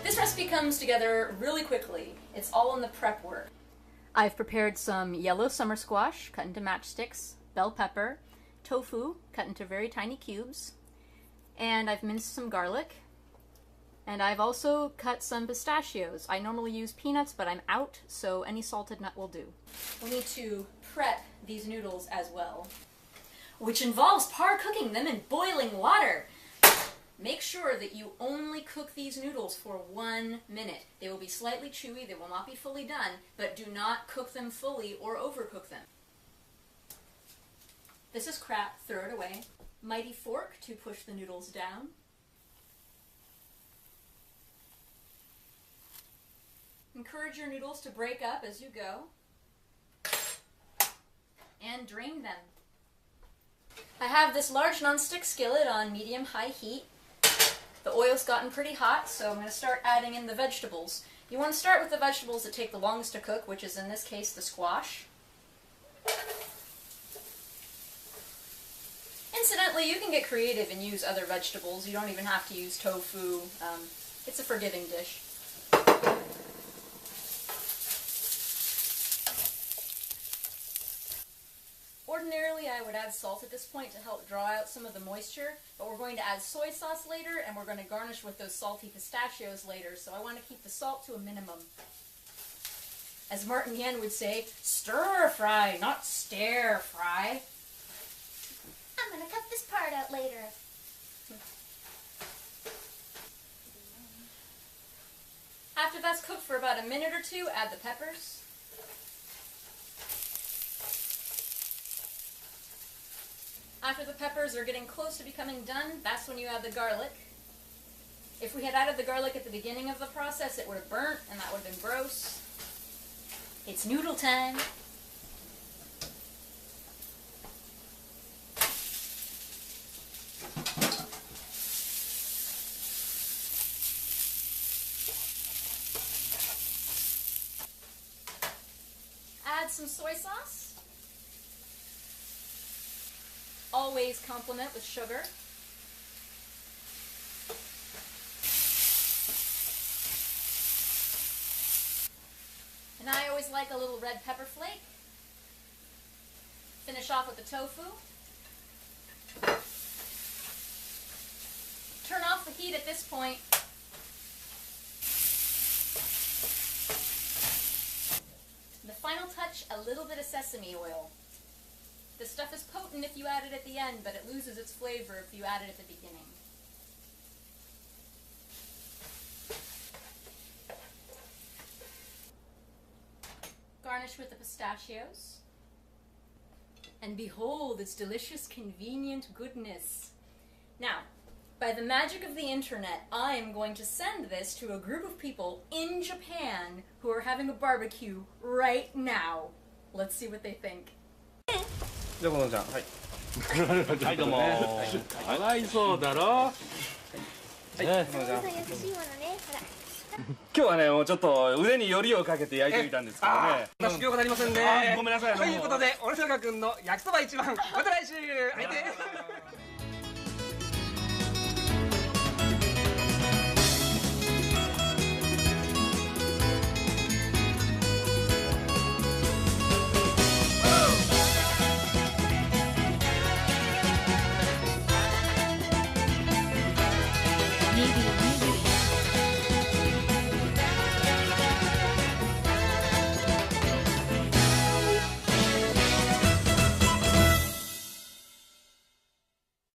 This recipe comes together really quickly. It's all in the prep work. I've prepared some yellow summer squash cut into matchsticks, bell pepper, tofu cut into very tiny cubes, and I've minced some garlic. And I've also cut some pistachios. I normally use peanuts, but I'm out, so any salted nut will do. We need to prep these noodles as well, which involves par cooking them in boiling water. Make sure that you only cook these noodles for 1 minute. They will be slightly chewy, they will not be fully done, but do not cook them fully or overcook them. This is crap, throw it away. Mighty fork to push the noodles down. Encourage your noodles to break up as you go. And drain them. I have this large nonstick skillet on medium-high heat. The oil's gotten pretty hot, so I'm going to start adding in the vegetables. You want to start with the vegetables that take the longest to cook, which is in this case the squash. Incidentally, you can get creative and use other vegetables. You don't even have to use tofu. It's a forgiving dish. Ordinarily, I would add salt at this point to help draw out some of the moisture, but we're going to add soy sauce later, and we're going to garnish with those salty pistachios later, so I want to keep the salt to a minimum. As Martin Yen would say, stir fry, not stare fry. I'm going to cut this part out later. After that's cooked for about a minute or two, add the peppers. After the peppers are getting close to becoming done, that's when you add the garlic. If we had added the garlic at the beginning of the process, it would have burnt, and that would have been gross. It's noodle time. Add some soy sauce. Always complement with sugar. And I always like a little red pepper flake. Finish off with the tofu. Turn off the heat at this point. The final touch, a little bit of sesame oil. The stuff is potent if you add it at the end, but it loses its flavor if you add it at the beginning. Garnish with the pistachios. And behold, its delicious, convenient goodness. Now, by the magic of the internet, I am going to send this to a group of people in Japan who are having a barbecue right now. Let's see what they think. じゃあこのちゃん、はい。はいどうも。かわいそうだろ。はい。このちゃん。優しいものね。ほら。今日はね、もうちょっと腕によりをかけて焼いてみたんですけどね。修行がなりませんね。ごめんなさい。ということで、俺坂君の焼きそば一番、また来週。はいて。